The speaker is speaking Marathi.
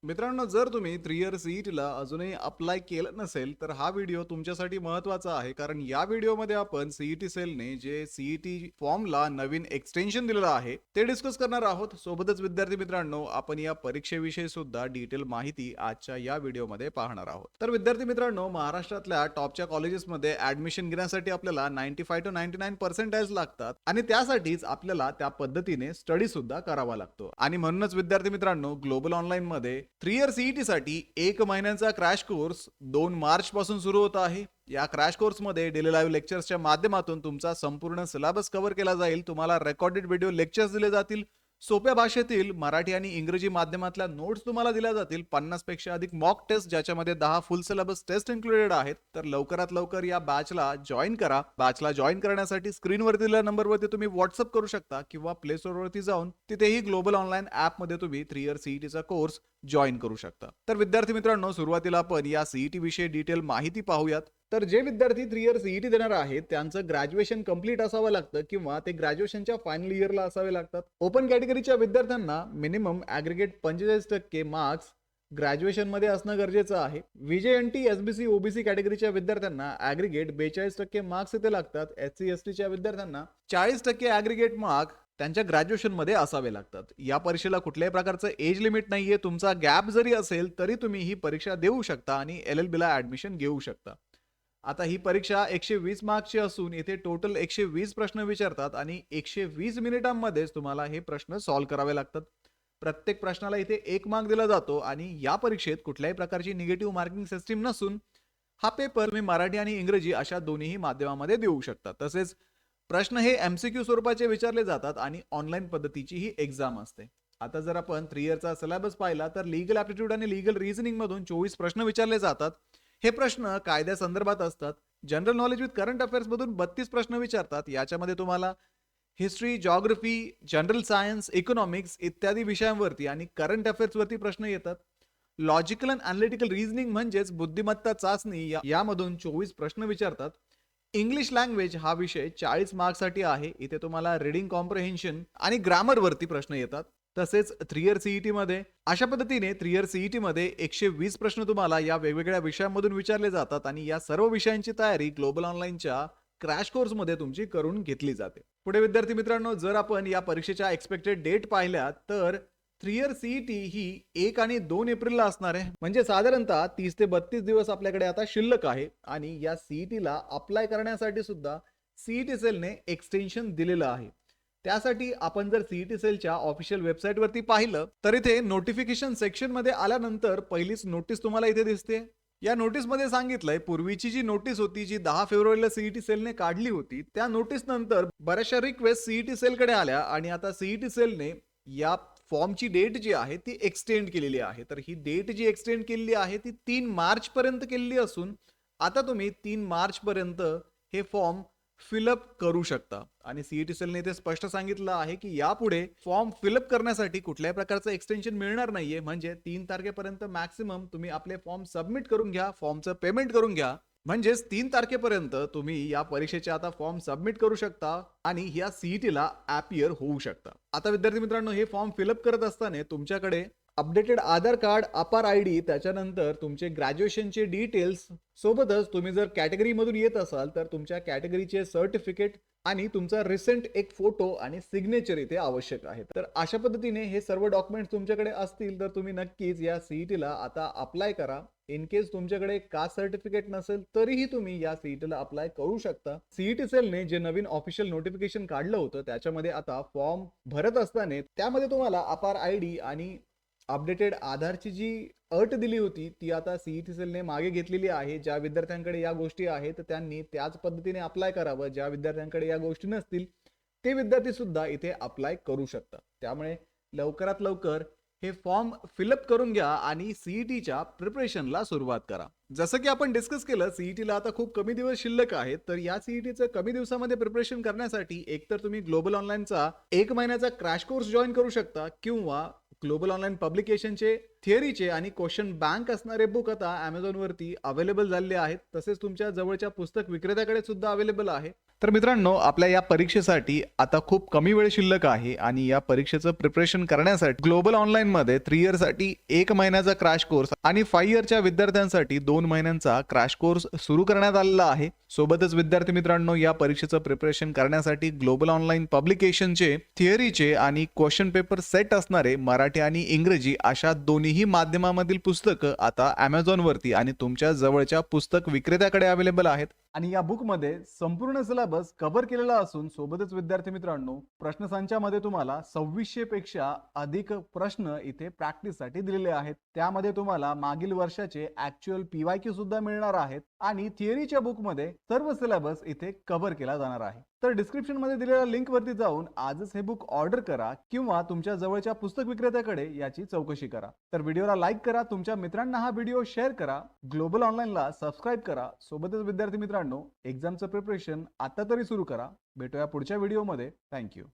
मित्रांनो, जर तुम्ही 3 इयर सीईटीला अजूनही अप्लाय केलं नसेल, तर हा व्हिडिओ तुमच्यासाठी महत्त्वाचा आहे. कारण या व्हिडिओमध्ये आपण सीईटी सेलने जे सीईटी फॉर्मला नवीन एक्सटेन्शन दिलेलं आहे, ते डिस्कस करणार आहोत. सोबतच विद्यार्थी मित्रांनो, आपण या परीक्षेविषयी सुद्धा डिटेल माहिती आजच्या या व्हिडिओमध्ये पाहणार आहोत. तर विद्यार्थी मित्रांनो, महाराष्ट्रातल्या टॉपच्या कॉलेजेसमध्ये ॲडमिशन घेण्यासाठी आपल्याला 95 to 99% लागतात आणि त्यासाठीच आपल्याला त्या पद्धतीने स्टडी सुद्धा करावा लागतो. आणि म्हणूनच विद्यार्थी मित्रांनो, ग्लोबल ऑनलाईनमध्ये 3 इयर सीईटी साठी 1 महिन्याचा क्रॅश कोर्स 2 मार्च पासून सुरू होत आहे. या क्रॅश कोर्समध्ये डेली लाईव्ह लेक्चर्सच्या माध्यमातून तुमचा संपूर्ण सिलेबस कव्हर केला जाईल. तुम्हाला रेकॉर्डेड व्हिडिओ लेक्चर्स दिले जातील. सोप्या भाषेतील मराठी आणि इंग्रजी माध्यमातल्या नोट्स तुम्हाला दिल्या जातील. 50 पेक्षा अधिक मॉक टेस्ट, ज्याच्यामध्ये 10 फुल सिलेबस टेस्ट इन्क्लुडेड आहेत. तर लवकरात लवकर या बॅचला जॉईन करा. बॅचला जॉईन करण्यासाठी स्क्रीनवर दिलेल्या नंबरवरती तुम्ही व्हॉट्सअप करू शकता किंवा प्ले स्टोअरवरती जाऊन तिथेही ग्लोबल ऑनलाईन ॲपमध्ये तुम्ही 3 इयर सीईटीचा कोर्स जॉईन करू शकता. तर विद्यार्थी मित्रांनो, सुरुवातीला आपण या सीईटी विषयी डिटेल माहिती पाहूयात. तर जे विद्यार्थी 3 इयर सीईटी देणार आहेत त्यांचं ग्रॅज्युएशन कंप्लीट असावं लागतं किंवा ते ग्रॅज्युएशनच्या फायनल इयरला असावे लागतात. ओपन कॅटेगरीच्या विद्यार्थ्यांना मिनिमम ॲग्रिगेट 45% मार्क्स ग्रॅज्युएशन मध्ये असणं गरजेचं आहे. व्हीजेएनटी, एसबीसी, ओबीसी कॅटेगरीच्या विद्यार्थ्यांना ॲग्रिगेट 42% मार्क्स इथे लागतात. एससी एसटीच्या विद्यार्थ्यांना 40% ॲग्रिगेट मार्क त्यांच्या ग्रॅज्युएशन मध्ये असावे लागतात. या परीक्षेला कुठल्याही प्रकारचं एज लिमिट नाहीये. तुमचा गॅप जरी असेल तरी तुम्ही ही परीक्षा देऊ शकता आणि LLB ला ऍडमिशन घेऊ शकता. आता ही परीक्षा 120 मार्क्सची असून इथे टोटल 120 प्रश्न विचारतात आणि 120 मिनिटांमध्येच तुम्हाला हे प्रश्न सॉल्व्ह करावे लागतात. प्रत्येक प्रश्नाला इथे 1 मार्क दिला जातो आणि या परीक्षेत कुठल्याही प्रकारची निगेटिव्ह मार्किंग सिस्टीम नसून हा पेपर तुम्ही मराठी आणि इंग्रजी अशा दोन्ही माध्यमामध्ये देऊ शकता. तसेच प्रश्न हे MCQ स्वरूपाचे विचारले जातात आणि ऑनलाईन पद्धतीची ही एक्झाम असते. आता जर आपण 3 इयरचा सिलेबस पाहिला तर लीगल ॲप्टिट्यूड आणि लीगल रिझनिंग मधून 24 प्रश्न विचारले जातात. हे प्रश्न कायद्या संदर्भात असतात. General knowledge with current affairs मधून 32 प्रश्न विचारतात. याच्यामध्ये तुम्हाला history, geography, general science, economics इत्यादी विषयांवरती आणि करंट अफेअर्स वरती प्रश्न येतात. लॉजिकल अँड अनालिटिकल रिझनिंग म्हणजेच बुद्धिमत्ता चाचणी यामधून 24 प्रश्न विचारतात. इंग्लिश लँग्वेज हा विषय 40 मार्क्ससाठी आहे. इथे तुम्हाला रीडिंग कॉम्प्रिहेन्शन आणि ग्रामर वरती प्रश्न येतात. तसेच 3 इयर सीईटी मध्ये अशा पद्धतीने 3 इयर सीईटी मध्ये 120 प्रश्न तुम्हाला या वेगवेगळ्या विषयांमधून विचारले जातात आणि या सर्व विषयांची तयारी ग्लोबल ऑनलाईनच्या क्रॅश कोर्स मध्ये तुमची करून घेतली जाते. पुढे विद्यार्थी मित्रांनो, जर आपण या परीक्षेच्या एक्सपेक्टेड डेट पाहिल्या तर 3 इयर सीईटी ही 1 आणि 2 एप्रिलला असणार आहे. म्हणजे साधारणतः 30 ते 32 दिवस आपल्याकडे आता शिल्लक आहे आणि या सीईटीला अप्लाय करण्यासाठी सुद्धा सीईटी सेलने एक्सटेन्शन दिलेलं आहे. त्यासाठी आपण जर सीईटी सेलच्या ऑफिशियल वेबसाईट वरती पाहिलं तर इथे नोटिफिकेशन सेक्शन मध्ये आल्यानंतर पहिलीच नोटीस तुम्हाला इथे दिसते. या नोटीस मध्ये सांगितलंय, पूर्वीची जी नोटीस होती जी 10 फेब्रुवारीला सीईटी सेलने काढली होती, त्या नोटीस नंतर बऱ्याचशा रिक्वेस्ट सीईटी सेलकडे आल्या आणि आता सीईटी सेलने या फॉर्मची डेट जी आहे ती एक्सटेंड केलेली आहे. तर ही डेट जी एक्सटेंड केलेली आहे ती 3 मार्च पर्यंत केलेली असून आता तुम्ही 3 मार्च पर्यंत हे फॉर्म फिलअप करू शकता. आणि सीईटी सेलने ते स्पष्ट सांगितलं आहे की यापुढे फॉर्म फिलअप करण्यासाठी कुठल्याही प्रकारचं एक्सटेन्शन मिळणार नाहीये. म्हणजे 3 तारखेपर्यंत मॅक्सिमम तुम्ही आपले फॉर्म सबमिट करून घ्या, फॉर्मचं पेमेंट करून घ्या. म्हणजेच 3 तारखेपर्यंत तुम्ही या परीक्षेचे आता फॉर्म सबमिट करू शकता आणि या सीईटीला अपीयर होऊ शकता. आता विद्यार्थी मित्रांनो, हे फॉर्म फिलअप करत असताना तुमच्याकडे अपडेटेड आधार कार्ड, अपार आयडी, त्याच्यानंतर तुमचे ग्रॅज्युएशनचे डिटेल्स, सोबतच तुम्ही जर कॅटेगरी मधून येत असाल तर तुमच्या कॅटेगरीचे सर्टिफिकेट आणि तुमचा रिसेंट एक फोटो आणि सिग्नेचर इथे आवश्यक आहे. तर अशा पद्धतीने हे सर्व डॉक्युमेंट्स तुमच्याकडे असतील तर तुम्ही नक्कीच या सीईटीला आता अप्लाय करा. इन केस तुमच्याकडे कास्ट सर्टिफिकेट नसेल तरीही तुम्ही या सीईटीला अप्लाय करू शकता. सीईटी सेलने जे नवीन ऑफिशियल नोटिफिकेशन काढलं होतं त्याच्यामध्ये आता फॉर्म भरत असताना त्यामध्ये तुम्हाला अपार आयडी आणि अपडेटेड आधारची जी अट दिली होती ती आता सीईटी सेलने मागे घेतलेली आहे. ज्या विद्यार्थ्यांकडे या गोष्टी आहेत त्यांनी त्याच पद्धतीने अप्लाय करावं. ज्या विद्यार्थ्यांकडे या गोष्टी नसतील ते विद्यार्थी सुद्धा इथे अप्लाय करू शकतात. त्यामुळे लवकरात लवकर हे फॉर्म फिलअप करून घ्या आणि सीईटीच्या प्रिपरेशनला सुरुवात करा. जसं की आपण डिस्कस केलं, सीईटीला आता खूप कमी दिवस शिल्लक आहेत. तर या सीईटीचं कमी दिवसामध्ये प्रिपरेशन करण्यासाठी एकतर तुम्ही ग्लोबल ऑनलाईनचा 1 महिन्याचा क्रॅश कोर्स जॉईन करू शकता किंवा ग्लोबल ऑनलाईन पब्लिकेशनचे थिअरीचे आणि क्वेश्चन बँक असणारे बुक आता Amazon वरती अवेलेबल झालेले आहेत. तसेच तुमच्या जवळच्या पुस्तक विक्रेत्याकडे सुद्धा अवेलेबल आहे. तर मित्रांनो, आपल्या या परीक्षेसाठी आता खूप कमी वेळ शिल्लक आहे आणि या परीक्षेचं प्रिपरेशन करण्यासाठी ग्लोबल ऑनलाईनमध्ये 3 इयरसाठी 1 महिन्याचा क्रॅश कोर्स आणि 5 इयरच्या विद्यार्थ्यांसाठी 2 महिन्यांचा क्रॅश कोर्स सुरू करण्यात आलेला आहे. सोबतच विद्यार्थी मित्रांनो, या परीक्षेचं प्रिपरेशन करण्यासाठी ग्लोबल ऑनलाईन पब्लिकेशनचे थिअरीचे आणि क्वेश्चन पेपर सेट असणारे मराठी आणि इंग्रजी अशा दोन्ही माध्यमामधील पुस्तकं आता Amazon वरती आणि तुमच्या जवळच्या पुस्तक विक्रेत्याकडे अवेलेबल आहेत. आणि या बुकमध्ये संपूर्ण सिलेबस कव्हर केलेला असून सोबतच विद्यार्थी मित्रांनो, प्रश्नसंचामध्ये तुम्हाला 2600 पेक्षा अधिक प्रश्न इथे प्रॅक्टिससाठी दिलेले आहेत. त्यामध्ये तुम्हाला मागील वर्षाचे ऍक्च्युअल PYQ सुद्धा मिळणार आहेत आणि थिअरीच्या बुकमध्ये सर्व सिलेबस इथे कव्हर केला जाणार आहे. तर डिस्क्रिप्शन मध्ये दिलेल्या लिंक वरती जाऊन आजच हे बुक ऑर्डर करा किंवा तुमच्या जवळच्या पुस्तक विक्रेत्याकडे याची चौकशी करा. तर व्हिडिओला लाईक करा, तुमच्या मित्रांना हा व्हिडिओ शेअर करा, ग्लोबल ऑनलाईनला सबस्क्राईब करा. सोबतच विद्यार्थी मित्रांनो, एक्झामचं प्रिपरेशन आता तरी सुरू करा. भेटूया पुढच्या व्हिडिओमध्ये. थँक्यू.